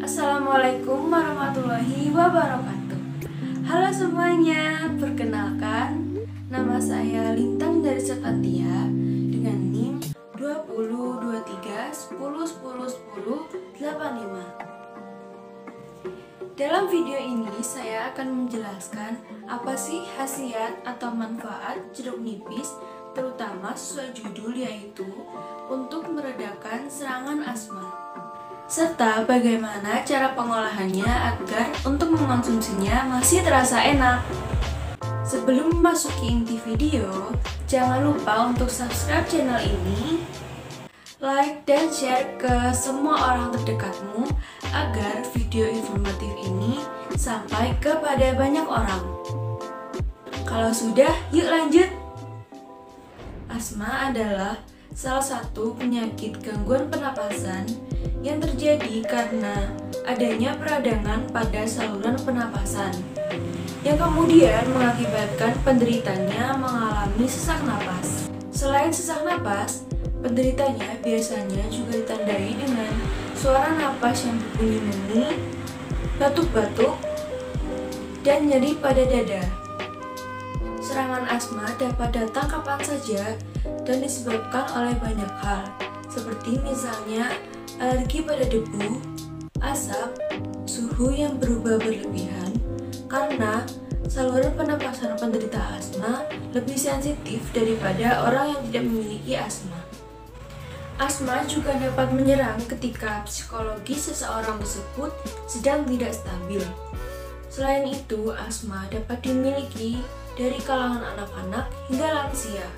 Assalamualaikum warahmatullahi wabarakatuh. Halo semuanya, perkenalkan nama saya Lintang dari Sepatia dengan NIM 202310101085. Dalam video ini saya akan menjelaskan apa sih khasiat atau manfaat jeruk nipis, terutama sesuai judul yaitu untuk meredakan serangan asma, serta bagaimana cara pengolahannya agar untuk mengonsumsinya masih terasa enak. Sebelum memasuki inti video, jangan lupa untuk subscribe channel ini, like dan share ke semua orang terdekatmu agar video informatif ini sampai kepada banyak orang. Kalau sudah, yuk lanjut. Asma adalah salah satu penyakit gangguan pernapasan yang terjadi karena adanya peradangan pada saluran pernapasan yang kemudian mengakibatkan penderitanya mengalami sesak napas. Selain sesak napas, penderitanya biasanya juga ditandai dengan suara napas yang berbunyi-bunyi, batuk-batuk, dan nyeri pada dada. Serangan asma dapat datang kapan saja dan disebabkan oleh banyak hal, seperti misalnya alergi pada debu, asap, suhu yang berubah berlebihan, karena saluran pernapasan penderita asma lebih sensitif daripada orang yang tidak memiliki asma. Asma juga dapat menyerang ketika psikologi seseorang tersebut sedang tidak stabil. Selain itu, asma dapat dimiliki dari kalangan anak-anak hingga lansia.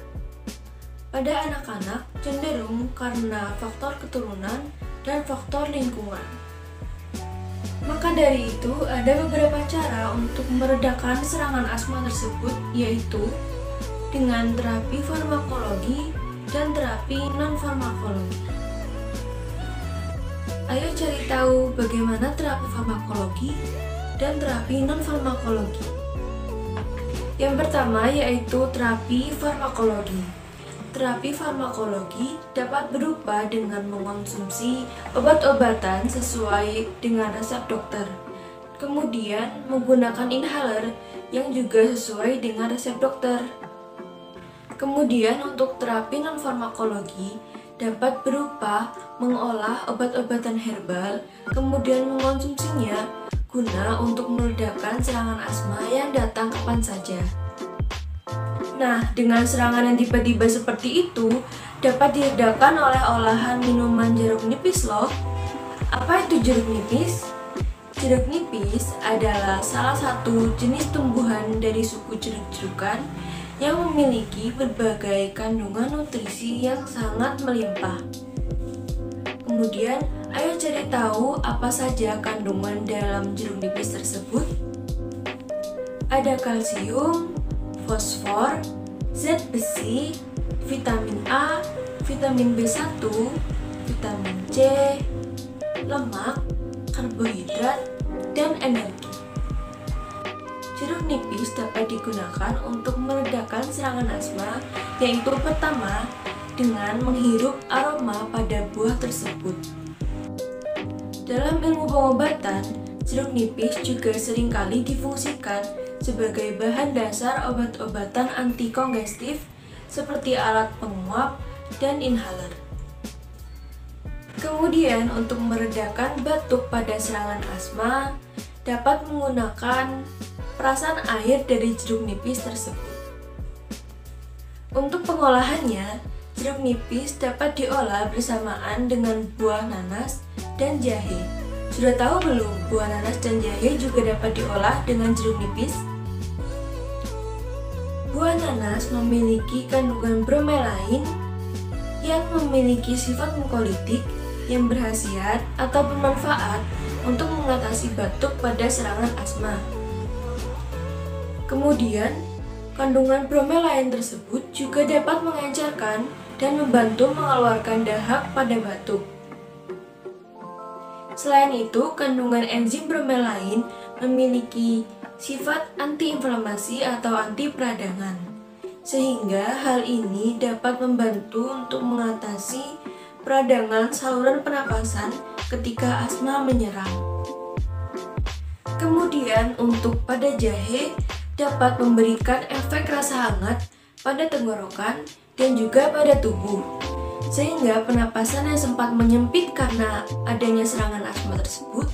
Pada anak-anak cenderung karena faktor keturunan dan faktor lingkungan. Maka dari itu, ada beberapa cara untuk meredakan serangan asma tersebut, yaitu dengan terapi farmakologi dan terapi non-farmakologi. Ayo cari tahu bagaimana terapi farmakologi dan terapi non-farmakologi. Yang pertama yaitu terapi farmakologi. Terapi farmakologi dapat berupa dengan mengonsumsi obat-obatan sesuai dengan resep dokter, kemudian menggunakan inhaler yang juga sesuai dengan resep dokter. Kemudian untuk terapi non-farmakologi dapat berupa mengolah obat-obatan herbal, kemudian mengonsumsinya guna untuk meredakan serangan asma yang datang kapan saja. Nah, dengan serangan yang tiba-tiba seperti itu dapat diredakan oleh olahan minuman jeruk nipis loh. Apa itu jeruk nipis? Jeruk nipis adalah salah satu jenis tumbuhan dari suku jeruk-jerukan yang memiliki berbagai kandungan nutrisi yang sangat melimpah. Kemudian, ayo cari tahu apa saja kandungan dalam jeruk nipis tersebut. Ada kalsium, fosfor, zat besi, vitamin A, vitamin B1, vitamin C, lemak, karbohidrat, dan energi. Jeruk nipis dapat digunakan untuk meredakan serangan asma, yaitu pertama, dengan menghirup aroma pada buah tersebut. Dalam ilmu pengobatan, jeruk nipis juga seringkali difungsikan sebagai bahan dasar obat-obatan antikongestif seperti alat penguap dan inhaler. Kemudian untuk meredakan batuk pada serangan asma dapat menggunakan perasan air dari jeruk nipis tersebut. Untuk pengolahannya, jeruk nipis dapat diolah bersamaan dengan buah nanas dan jahe. Sudah tahu belum, buah nanas dan jahe juga dapat diolah dengan jeruk nipis? Buah nanas memiliki kandungan bromelain yang memiliki sifat mukolitik yang berkhasiat atau bermanfaat untuk mengatasi batuk pada serangan asma. Kemudian, kandungan bromelain tersebut juga dapat mengencerkan dan membantu mengeluarkan dahak pada batuk. Selain itu, kandungan enzim bromelain memiliki sifat antiinflamasi atau anti peradangan, sehingga hal ini dapat membantu untuk mengatasi peradangan saluran pernapasan ketika asma menyerang. Kemudian untuk pada jahe dapat memberikan efek rasa hangat pada tenggorokan dan juga pada tubuh, sehingga pernapasan yang sempat menyempit karena adanya serangan asma tersebut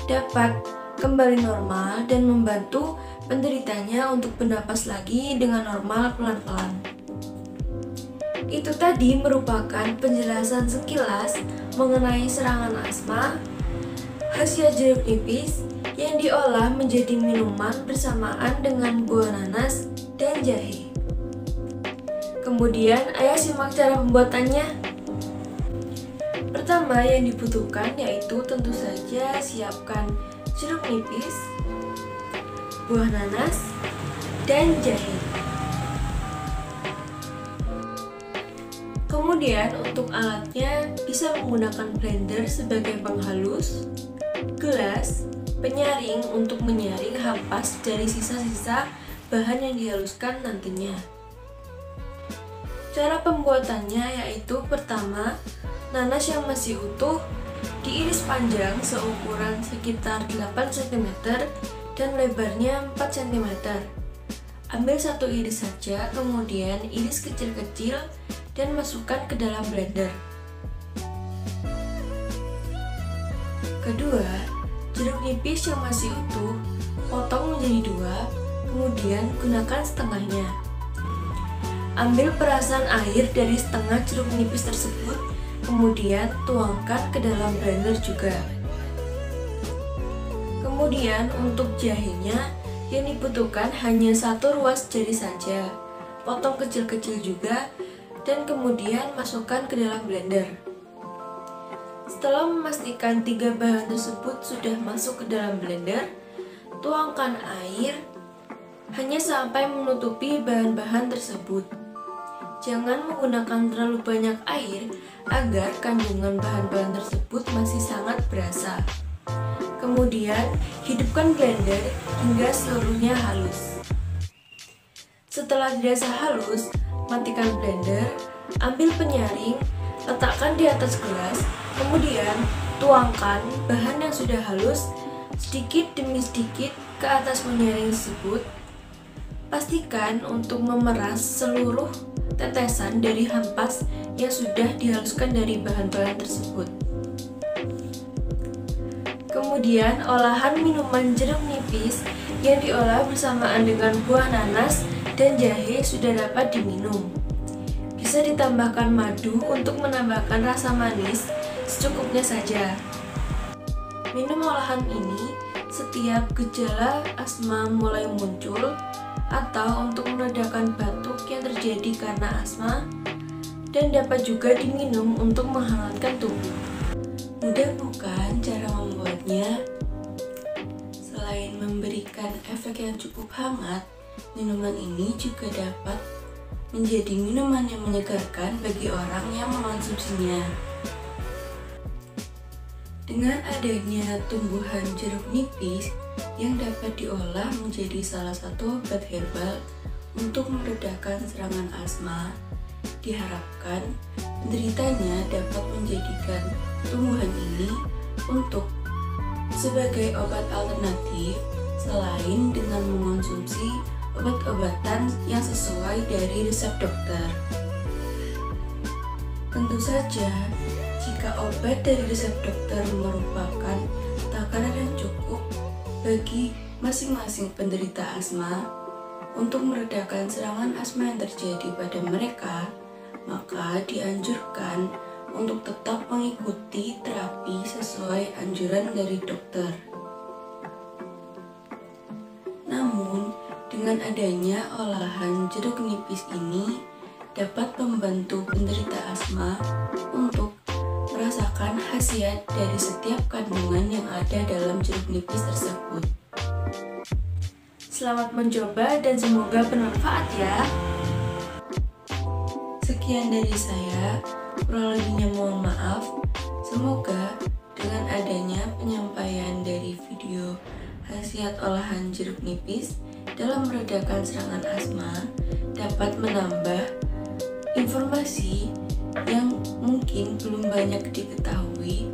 dapat kembali normal dan membantu penderitanya untuk bernapas lagi dengan normal pelan-pelan. Itu tadi merupakan penjelasan sekilas mengenai serangan asma, khasiat jeruk nipis yang diolah menjadi minuman bersamaan dengan buah nanas dan jahe. Kemudian, ayo simak cara pembuatannya. Pertama yang dibutuhkan yaitu tentu saja siapkan jeruk nipis, buah nanas, dan jahe. Kemudian untuk alatnya bisa menggunakan blender sebagai penghalus, gelas, penyaring untuk menyaring hampas dari sisa-sisa bahan yang dihaluskan nantinya. Cara pembuatannya yaitu pertama, nanas yang masih utuh diiris panjang seukuran sekitar 8 cm dan lebarnya 4 cm. Ambil satu iris saja, kemudian iris kecil-kecil dan masukkan ke dalam blender. Kedua, jeruk nipis yang masih utuh potong menjadi dua, kemudian gunakan setengahnya. Ambil perasan air dari setengah jeruk nipis tersebut, kemudian tuangkan ke dalam blender juga. Kemudian untuk jahenya yang dibutuhkan hanya 1 ruas jari saja, potong kecil-kecil juga, dan kemudian masukkan ke dalam blender. Setelah memastikan 3 bahan tersebut sudah masuk ke dalam blender, tuangkan air hanya sampai menutupi bahan-bahan tersebut. Jangan menggunakan terlalu banyak air agar kandungan bahan-bahan tersebut masih sangat berasa. Kemudian, hidupkan blender hingga seluruhnya halus. Setelah dirasa halus, matikan blender, ambil penyaring, letakkan di atas gelas, kemudian tuangkan bahan yang sudah halus sedikit demi sedikit ke atas penyaring tersebut. Pastikan untuk memeras seluruh tetesan dari hampas yang sudah dihaluskan dari bahan-bahan tersebut. Kemudian, olahan minuman jeruk nipis yang diolah bersamaan dengan buah nanas dan jahe sudah dapat diminum. Bisa ditambahkan madu untuk menambahkan rasa manis secukupnya saja. Minum olahan ini setiap gejala asma mulai muncul atau untuk meredakan batuk yang terjadi karena asma, dan dapat juga diminum untuk menghangatkan tubuh. Mudah bukan cara membuatnya? Selain memberikan efek yang cukup hangat, minuman ini juga dapat menjadi minuman yang menyegarkan bagi orang yang mengonsumsinya. Dengan adanya tumbuhan jeruk nipis yang dapat diolah menjadi salah satu obat herbal untuk meredakan serangan asma, diharapkan penderitanya dapat menjadikan tumbuhan ini untuk sebagai obat alternatif selain dengan mengonsumsi obat-obatan yang sesuai dari resep dokter. Tentu saja, jika obat dari resep dokter merupakan takaran yang cukup bagi masing-masing penderita asma untuk meredakan serangan asma yang terjadi pada mereka, maka dianjurkan untuk tetap mengikuti terapi sesuai anjuran dari dokter. Namun, dengan adanya olahan jeruk nipis ini dapat membantu penderita asma untuk merasakan khasiat dari setiap kandungan yang ada dalam jeruk nipis tersebut. Selamat mencoba dan semoga bermanfaat ya. Sekian dari saya, kurang lebihnya mohon maaf. Semoga dengan adanya penyampaian dari video khasiat olahan jeruk nipis dalam meredakan serangan asma dapat menambah informasi yang mungkin belum banyak diketahui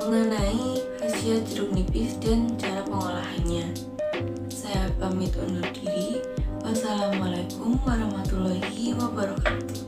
mengenai khasiat jeruk nipis dan cara pengolahannya. Saya pamit undur diri. Wassalamualaikum warahmatullahi wabarakatuh.